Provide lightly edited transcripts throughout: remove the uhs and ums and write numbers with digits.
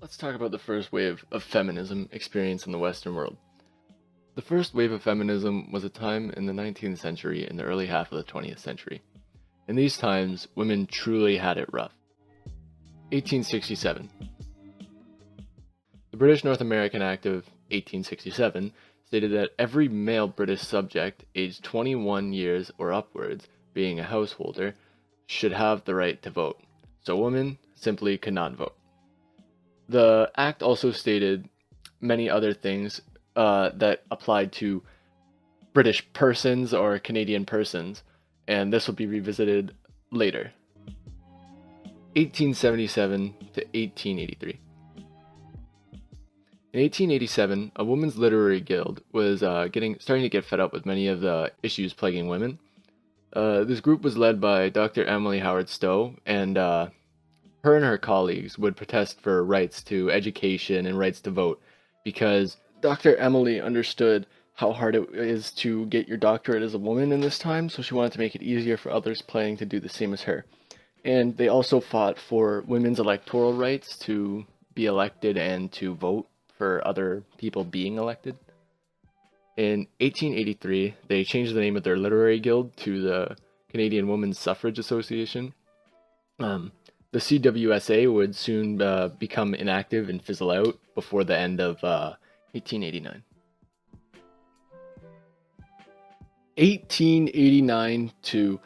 Let's talk about the first wave of feminism experienced in the Western world. The first wave of feminism was a time in the 19th century and the early half of the 20th century. In these times, women truly had it rough. 1867. The British North American Act of 1867 stated that every male British subject aged 21 years or upwards, being a householder, should have the right to vote. So women simply could not vote. The act also stated many other things that applied to British persons or Canadian persons, and this will be revisited later. 1877 to 1883. In 1887, a women's literary guild was starting to get fed up with many of the issues plaguing women. This group was led by Dr. Emily Howard Stowe, and her and her colleagues would protest for rights to education and rights to vote because Dr. Emily understood how hard it is to get your doctorate as a woman in this time, so she wanted to make it easier for others planning to do the same as her. And they also fought for women's electoral rights to be elected and to vote for other people being elected. In 1883, they changed the name of their literary guild to the Canadian Women's Suffrage Association. The CWSA would soon become inactive and fizzle out before the end of 1889. 1889 to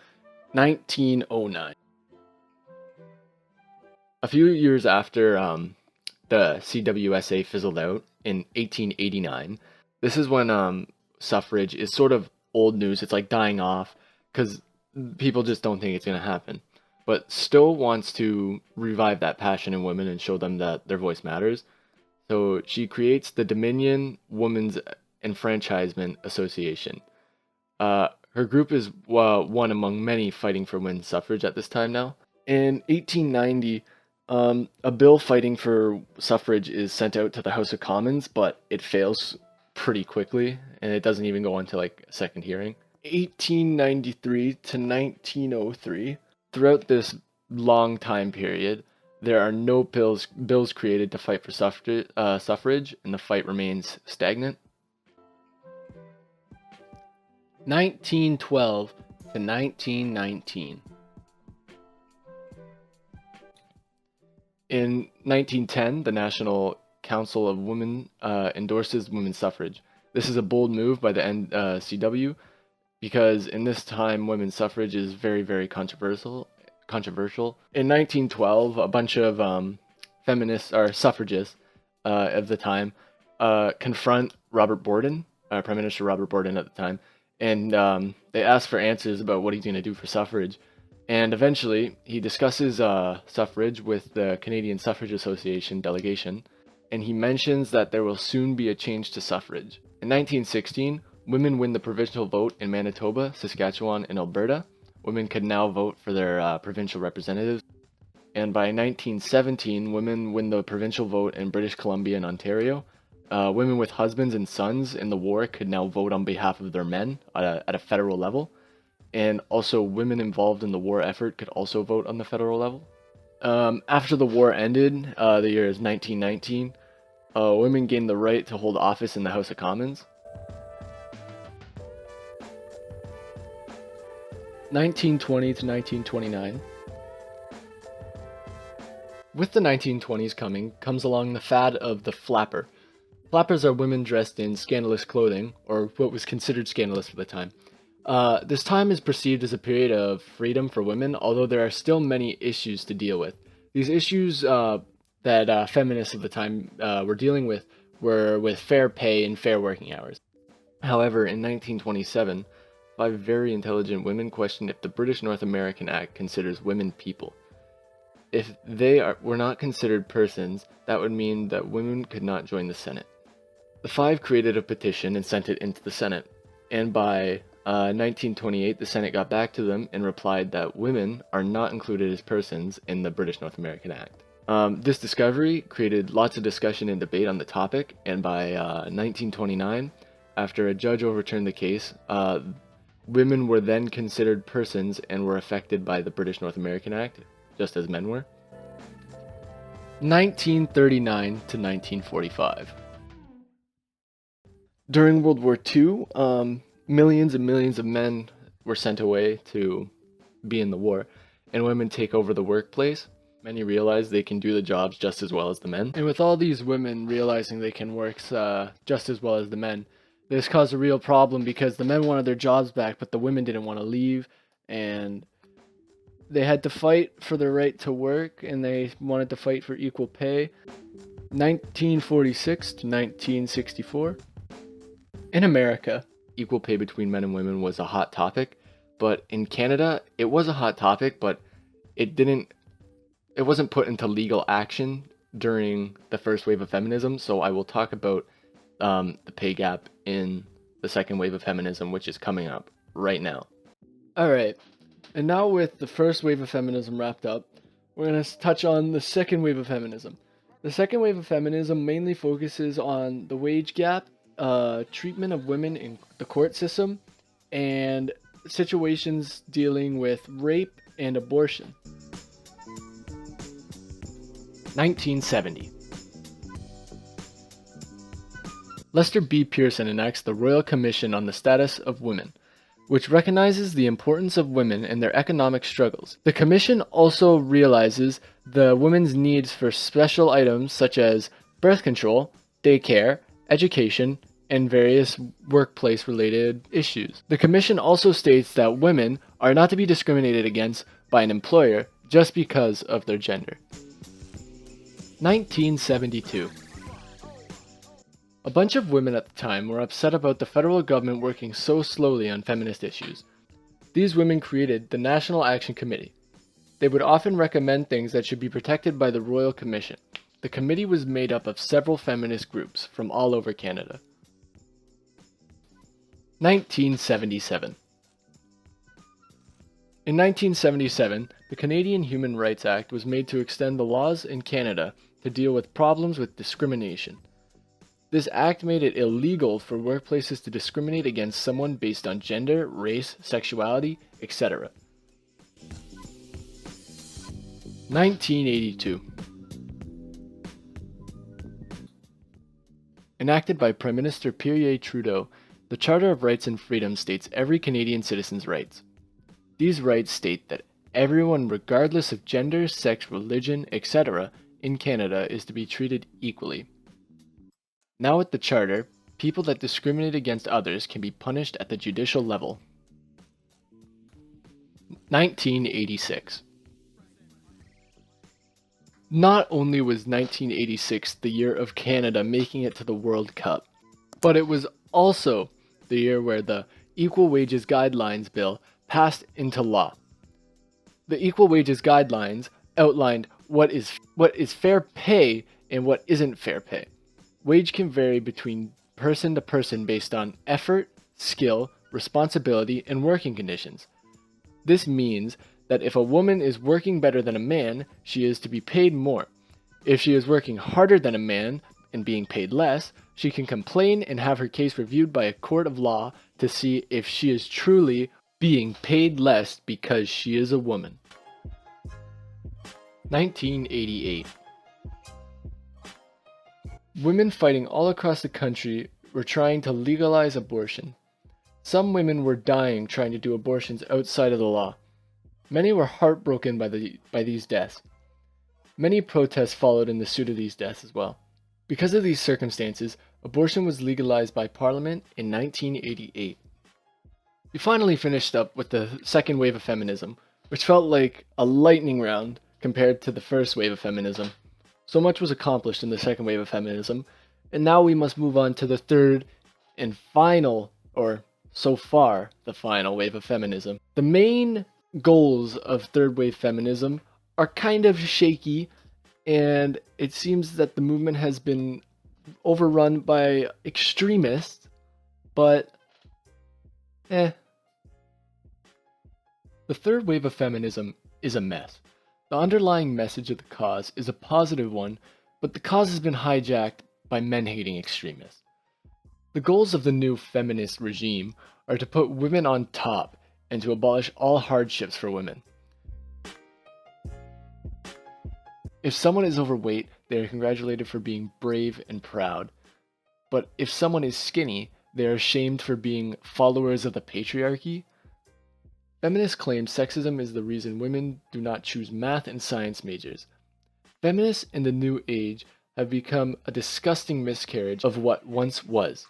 1909. A few years after the CWSA fizzled out in 1889, this is when suffrage is sort of old news. It's like dying off because people just don't think it's going to happen. But Stowe wants to revive that passion in women and show them that their voice matters. So she creates the Dominion Women's Enfranchisement Association. Her group is one among many fighting for women's suffrage at this time now. In 1890, a bill fighting for suffrage is sent out to the House of Commons, but it fails pretty quickly, and it doesn't even go on to like a second hearing. 1893 to 1903. Throughout this long time period, there are no bills created to fight for suffrage, and the fight remains stagnant. 1912 to 1919. In 1910, the National Council of Women endorses women's suffrage. This is a bold move by the NCW because in this time, women's suffrage is very, very controversial. In 1912, a bunch of feminists or suffragists of the time confront Robert Borden, Prime Minister Robert Borden at the time, and they ask for answers about what he's going to do for suffrage. And eventually, he discusses suffrage with the Canadian Suffrage Association delegation, and he mentions that there will soon be a change to suffrage. In 1916, women win the provincial vote in Manitoba, Saskatchewan, and Alberta. Women could now vote for their provincial representatives. And by 1917, women win the provincial vote in British Columbia and Ontario. Women with husbands and sons in the war could now vote on behalf of their men at a federal level. And also women involved in the war effort could also vote on the federal level. After the war ended, the year is 1919, women gained the right to hold office in the House of Commons. 1920 to 1929. With the 1920s coming comes along the fad of the flapper. Flappers are women dressed in scandalous clothing, or what was considered scandalous for the time. This time is perceived as a period of freedom for women, although there are still many issues to deal with. These issues that feminists of the time were dealing with were with fair pay and fair working hours. However, in 1927, 5 very intelligent women questioned if the British North American Act considers women people. If they were not considered persons, that would mean that women could not join the Senate. The 5 created a petition and sent it into the Senate, and by 1928, the Senate got back to them and replied that women are not included as persons in the British North American Act. This discovery created lots of discussion and debate on the topic, and by 1929, after a judge overturned the case, women were then considered persons and were affected by the British North American Act, just as men were. 1939 to 1945. During World War II, millions and millions of men were sent away to be in the war, and women take over the workplace. Many realize they can do the jobs just as well as the men. And with all these women realizing they can work just as well as the men, this caused a real problem because the men wanted their jobs back, but the women didn't want to leave, and they had to fight for their right to work, and they wanted to fight for equal pay. 1946 to 1964. In America, equal pay between men and women was a hot topic, but in Canada, it was a hot topic, but it wasn't put into legal action during the first wave of feminism, so I will talk about the pay gap in the second wave of feminism, which is coming up right now. Alright, and now with the first wave of feminism wrapped up, we're going to touch on the second wave of feminism. The second wave of feminism mainly focuses on the wage gap, treatment of women in the court system, and situations dealing with rape and abortion. 1970. Lester B. Pearson enacts the Royal Commission on the Status of Women, which recognizes the importance of women and their economic struggles. The commission also realizes the women's needs for special items such as birth control, daycare, education, and various workplace-related issues. The commission also states that women are not to be discriminated against by an employer just because of their gender. 1972. A bunch of women at the time were upset about the federal government working so slowly on feminist issues. These women created the National Action Committee. They would often recommend things that should be protected by the Royal Commission. The committee was made up of several feminist groups from all over Canada. 1977. In 1977, the Canadian Human Rights Act was made to extend the laws in Canada to deal with problems with discrimination. This act made it illegal for workplaces to discriminate against someone based on gender, race, sexuality, etc. 1982. Enacted by Prime Minister Pierre Trudeau, the Charter of Rights and Freedoms states every Canadian citizen's rights. These rights state that everyone, regardless of gender, sex, religion, etc., in Canada is to be treated equally. Now with the Charter, people that discriminate against others can be punished at the judicial level. 1986. Not only was 1986 the year of Canada making it to the World Cup, but it was also the year where the Equal Wages Guidelines Bill passed into law. The Equal Wages Guidelines outlined what is fair pay and what isn't fair pay. Wage can vary between person to person based on effort, skill, responsibility, and working conditions. This means that if a woman is working better than a man, she is to be paid more. If she is working harder than a man and being paid less, she can complain and have her case reviewed by a court of law to see if she is truly being paid less because she is a woman. 1988. Women fighting all across the country were trying to legalize abortion. Some women were dying trying to do abortions outside of the law. Many were heartbroken by these deaths. Many protests followed in the suit of these deaths as well. Because of these circumstances, abortion was legalized by Parliament in 1988. We finally finished up with the second wave of feminism, which felt like a lightning round compared to the first wave of feminism. So much was accomplished in the second wave of feminism, and now we must move on to the third and final, or so far, the final wave of feminism. The main goals of third wave feminism are kind of shaky, and it seems that the movement has been overrun by extremists, but The third wave of feminism is a mess. The underlying message of the cause is a positive one, but the cause has been hijacked by men-hating extremists. The goals of the new feminist regime are to put women on top and to abolish all hardships for women. If someone is overweight, they are congratulated for being brave and proud. But if someone is skinny, they are shamed for being followers of the patriarchy. Feminists claim sexism is the reason women do not choose math and science majors. Feminists in the new age have become a disgusting miscarriage of what once was.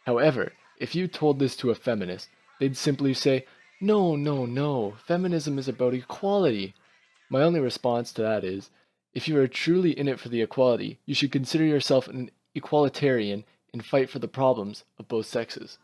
However, if you told this to a feminist, they'd simply say, "No, no, no, feminism is about equality." My only response to that is, if you are truly in it for the equality, you should consider yourself an equalitarian and fight for the problems of both sexes.